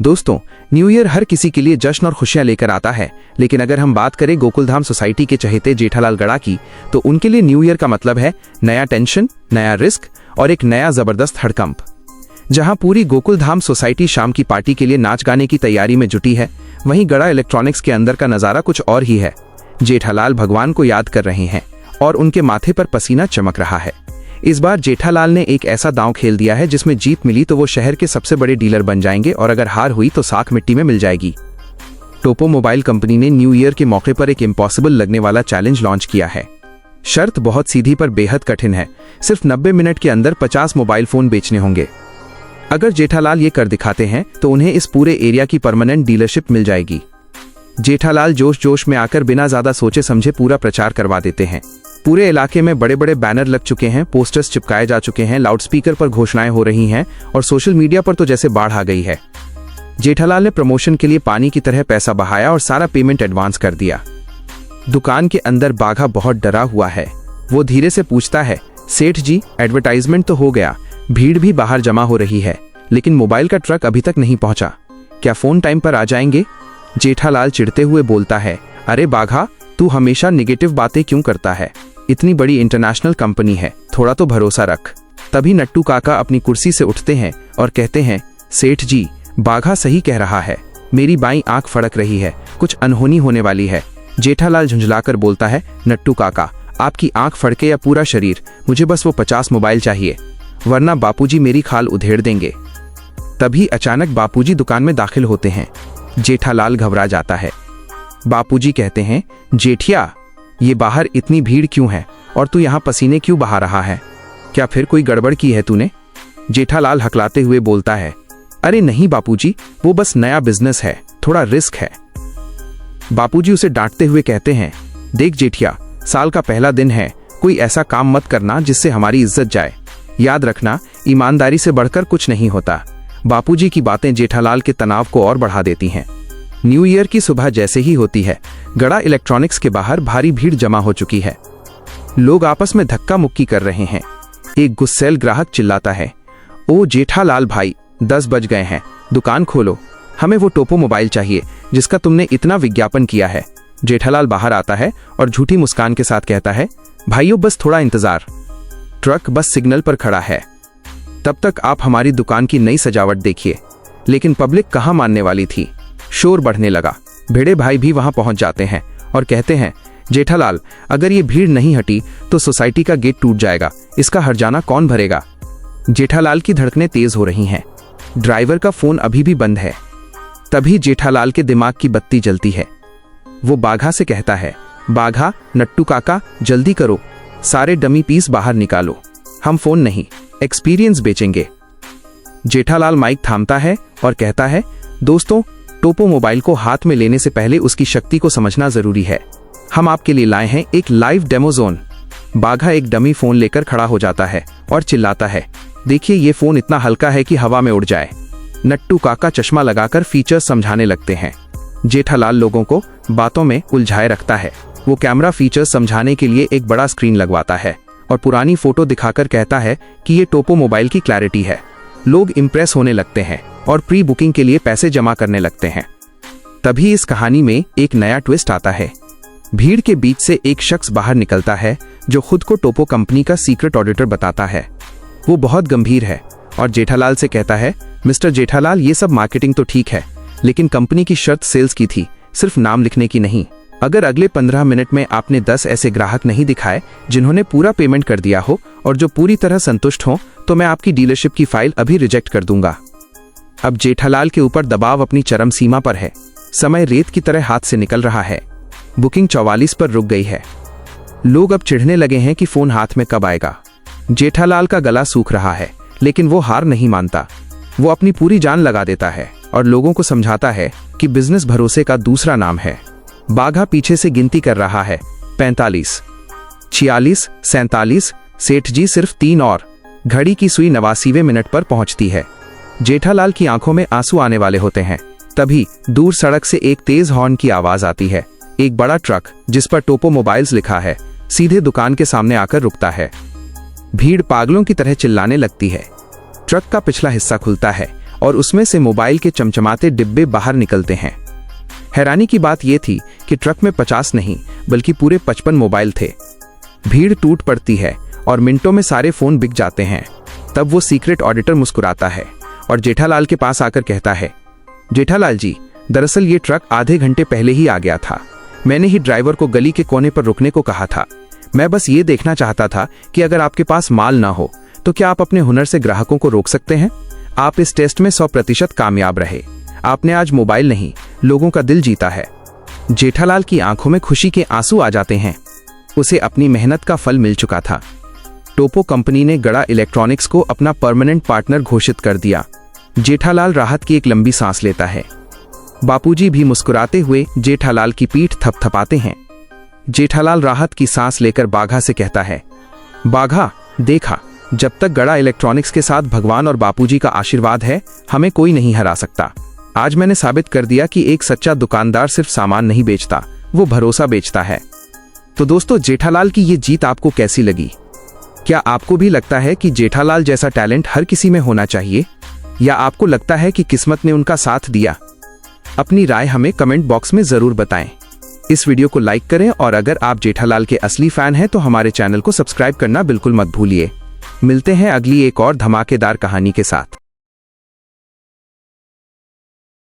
दोस्तों, new year हर किसी के लिए जश्न और खुशियां लेकर आता है, लेकिन अगर हम बात करें गोकुलधाम सोसाइटी के चहेते जेठालाल गड़ा की, तो उनके लिए न्यू ईयर का मतलब है नया टेंशन, नया रिस्क और एक नया जबरदस्त हड़कंप। जहां पूरी गोकुलधाम सोसाइटी शाम की पार्टी के लिए नाच गाने की तैयारी में जुटी है, वहीं गड़ा इलेक्ट्रॉनिक्स के अंदर का नजारा कुछ और ही है। जेठालाल भगवान को याद कर रहे हैं और उनके माथे पर पसीना चमक रहा है। इस बार जेठालाल ने एक ऐसा दांव खेल दिया है जिसमें जीत मिली तो वो शहर के सबसे बड़े डीलर बन जाएंगे और अगर हार हुई तो साख मिट्टी में मिल जाएगी। टोपो मोबाइल कंपनी ने न्यू ईयर के मौके पर एक इम्पॉसिबल लगने वाला चैलेंज लॉन्च किया है। शर्त बहुत सीधी पर बेहद कठिन है। सिर्फ 90 मिनट के अंदर 50 मोबाइल फोन बेचने होंगे। अगर जेठालाल ये कर दिखाते हैं तो उन्हें इस पूरे एरिया की परमानेंट डीलरशिप मिल जाएगी। जेठालाल जोश जोश में आकर बिना ज्यादा सोचे समझे पूरा प्रचार करवा देते हैं। पूरे इलाके में बड़े बड़े बैनर लग चुके हैं, पोस्टर्स चिपकाए जा चुके हैं, लाउडस्पीकर पर घोषणाएं हो रही हैं और सोशल मीडिया पर तो जैसे बाढ़ आ गई है। जेठालाल ने प्रमोशन के लिए पानी की तरह पैसा बहाया और सारा पेमेंट एडवांस कर दिया। दुकान के अंदर बाघा बहुत डरा हुआ है। वो धीरे से पूछता है, सेठ जी, एडवर्टाइजमेंट तो हो गया, भीड़ भी बाहर जमा हो रही है, लेकिन मोबाइल का ट्रक अभी तक नहीं पहुंचा, क्या फोन टाइम पर आ जाएंगे? जेठालाल चिढ़ते हुए बोलता है, अरे बाघा, तू हमेशा नेगेटिव बातें क्यों करता है? इतनी बड़ी इंटरनेशनल कंपनी है, थोड़ा तो भरोसा रख। तभी नट्टू काका अपनी कुर्सी से उठते हैं और कहते हैं, सेठ जी, बाघा सही कह रहा है, मेरी बाईं आंख फड़क रही है, कुछ अनहोनी होने वाली है। जेठालाल झुंझलाकर बोलता है, नट्टू काका, आपकी आंख फड़के या पूरा शरीर, मुझे बस वो 50 मोबाइल चाहिए, वरना बापूजी मेरी खाल उधेड़ देंगे। तभी अचानक बापूजी दुकान में दाखिल होते हैं। जेठालाल घबरा जाता है। बापूजी कहते हैं, जेठिया, ये बाहर इतनी भीड़ क्यों है और तू यहाँ पसीने क्यों बहा रहा है? क्या फिर कोई गड़बड़ की है तूने? जेठालाल हकलाते हुए बोलता है, अरे नहीं बापूजी, वो बस नया बिजनेस है, थोड़ा रिस्क है। बापूजी उसे डांटते हुए कहते हैं, देख जेठिया, साल का पहला दिन है, कोई ऐसा काम मत करना जिससे हमारी इज्जत जाए। याद रखना, ईमानदारी से बढ़कर कुछ नहीं होता। बापूजी की बातें जेठालाल के तनाव को और बढ़ा देती हैं। न्यू ईयर की सुबह जैसे ही होती है, गड़ा इलेक्ट्रॉनिक्स के बाहर भारी भीड़ जमा हो चुकी है। लोग आपस में धक्का मुक्की कर रहे हैं। एक गुस्सैल ग्राहक चिल्लाता है, ओ जेठालाल भाई, 10 बज गए हैं, दुकान खोलो, हमें वो टोपो मोबाइल चाहिए जिसका तुमने इतना विज्ञापन किया है। जेठालाल बाहर आता है और झूठी मुस्कान के साथ कहता है, भाइयों बस थोड़ा इंतजार, ट्रक बस सिग्नल पर खड़ा है, तब तक आप हमारी दुकान की नई सजावट देखिए। लेकिन पब्लिक कहाँ मानने वाली थी। शोर बढ़ने लगा। भेड़े भाई भी वहां पहुंच जाते हैं और कहते हैं, जेठालाल, अगर ये भीड़ नहीं हटी तो सोसाइटी का गेट टूट जाएगा, इसका हर्जाना कौन भरेगा? जेठालाल की धड़कनें तेज हो रही हैं। ड्राइवर का फोन अभी भी बंद है। तभी जेठालाल के दिमाग की बत्ती जलती है। वो बाघा से कहता है, बाघा, नट्टू काका, जल्दी करो, सारे डमी पीस बाहर निकालो, हम फोन नहीं, एक्सपीरियंस बेचेंगे। जेठालाल माइक थामता है और कहता है, दोस्तों, टोपो मोबाइल को हाथ में लेने से पहले उसकी शक्ति को समझना जरूरी है। हम आपके लिए लाए हैं एक लाइव डेमो जोन। बाघा एक डमी फोन लेकर खड़ा हो जाता है और चिल्लाता है, देखिए, ये फोन इतना हल्का है कि हवा में उड़ जाए। नट्टू काका चश्मा लगाकर फीचर्स समझाने लगते हैं। जेठालाल लोगों को बातों में उलझाए रखता है। वो कैमरा फीचर्स समझाने के लिए एक बड़ा स्क्रीन लगवाता है और पुरानी फोटो दिखाकर कहता है कि ये टोपो मोबाइल की क्लैरिटी है। लोग इंप्रेस होने लगते हैं और प्री बुकिंग के लिए पैसे जमा करने लगते हैं। तभी इस कहानी में एक नया ट्विस्ट आता है। भीड़ के बीच से एक शख्स बाहर निकलता है जो खुद को टोपो कंपनी का सीक्रेट ऑडिटर बताता है। वो बहुत गंभीर है और जेठालाल से कहता है, मिस्टर जेठालाल, ये सब मार्केटिंग तो ठीक है, लेकिन कंपनी की शर्त सेल्स की थी, सिर्फ नाम लिखने की नहीं। अगर अगले 15 मिनट में आपने 10 ऐसे ग्राहक नहीं दिखाए जिन्होंने पूरा पेमेंट कर दिया हो और जो पूरी तरह संतुष्ट हो, तो मैं आपकी डीलरशिप की फाइल अभी रिजेक्ट कर दूंगा। अब जेठालाल के ऊपर दबाव अपनी चरम सीमा पर है। समय रेत की तरह हाथ से निकल रहा है। बुकिंग 44 पर रुक गई है। लोग अब चिढ़ने लगे हैं कि फोन हाथ में कब आएगा। जेठालाल का गला सूख रहा है, लेकिन वो हार नहीं मानता। वो अपनी पूरी जान लगा देता है और लोगों को समझाता है कि बिजनेस भरोसे का दूसरा नाम है। बाघा पीछे से गिनती कर रहा है, 45, 46, 47, सेठ जी सिर्फ 3 और। घड़ी की सुई 89वें मिनट पर पहुंचती है। जेठालाल की आंखों में आंसू आने वाले होते हैं। तभी दूर सड़क से एक तेज हॉर्न की आवाज आती है। एक बड़ा ट्रक जिस पर टोपो मोबाइल्स लिखा है सीधे दुकान के सामने आकर रुकता है। भीड़ पागलों की तरह चिल्लाने लगती है। ट्रक का पिछला हिस्सा खुलता है और उसमें से मोबाइल के चमचमाते डिब्बे बाहर निकलते हैं। हैरानी की बात यह थी कि ट्रक में 50 नहीं बल्कि पूरे 55 मोबाइल थे। भीड़ टूट पड़ती है और मिनटों में सारे फोन बिक जाते हैं। तब वो सीक्रेट ऑडिटर मुस्कुराता है और जेठालाल के पास आकर कहता है, जेठालाल जी, दरअसल ये ट्रक आधे घंटे पहले ही आ गया था। मैंने ही ड्राइवर को गली के कोने पर रुकने को कहा था। मैं बस ये देखना चाहता था कि अगर आपके पास माल ना हो तो क्या आप अपने हुनर से ग्राहकों को रोक सकते हैं। आप इस टेस्ट में 100% कामयाब रहे। आपने आज मोबाइल नहीं, लोगों का दिल जीता है। जेठालाल की आंखों में खुशी के आंसू आ जाते हैं। उसे अपनी मेहनत का फल मिल चुका था। टोपो कंपनी ने गड़ा इलेक्ट्रॉनिक्स को अपना परमानेंट पार्टनर घोषित कर दिया। जेठालाल राहत की एक लंबी सांस लेता है। बापूजी भी मुस्कुराते हुए जेठालाल की पीठ थपथपाते हैं। जेठालाल राहत की सांस लेकर बाघा से कहता है, बाघा, देखा, जब तक गड़ा इलेक्ट्रॉनिक्स के साथ भगवान और बापूजी का आशीर्वाद है, हमें कोई नहीं हरा सकता। आज मैंने साबित कर दिया कि एक सच्चा दुकानदार सिर्फ सामान नहीं बेचता, वो भरोसा बेचता है। तो दोस्तों, जेठालाल की ये जीत आपको कैसी लगी? क्या आपको भी लगता है कि जेठालाल जैसा टैलेंट हर किसी में होना चाहिए, या आपको लगता है कि किस्मत ने उनका साथ दिया? अपनी राय हमें कमेंट बॉक्स में जरूर बताएं। इस वीडियो को लाइक करें और अगर आप जेठालाल के असली फैन हैं तो हमारे चैनल को सब्सक्राइब करना बिल्कुल मत भूलिए। मिलते हैं अगली एक और धमाकेदार कहानी के साथ।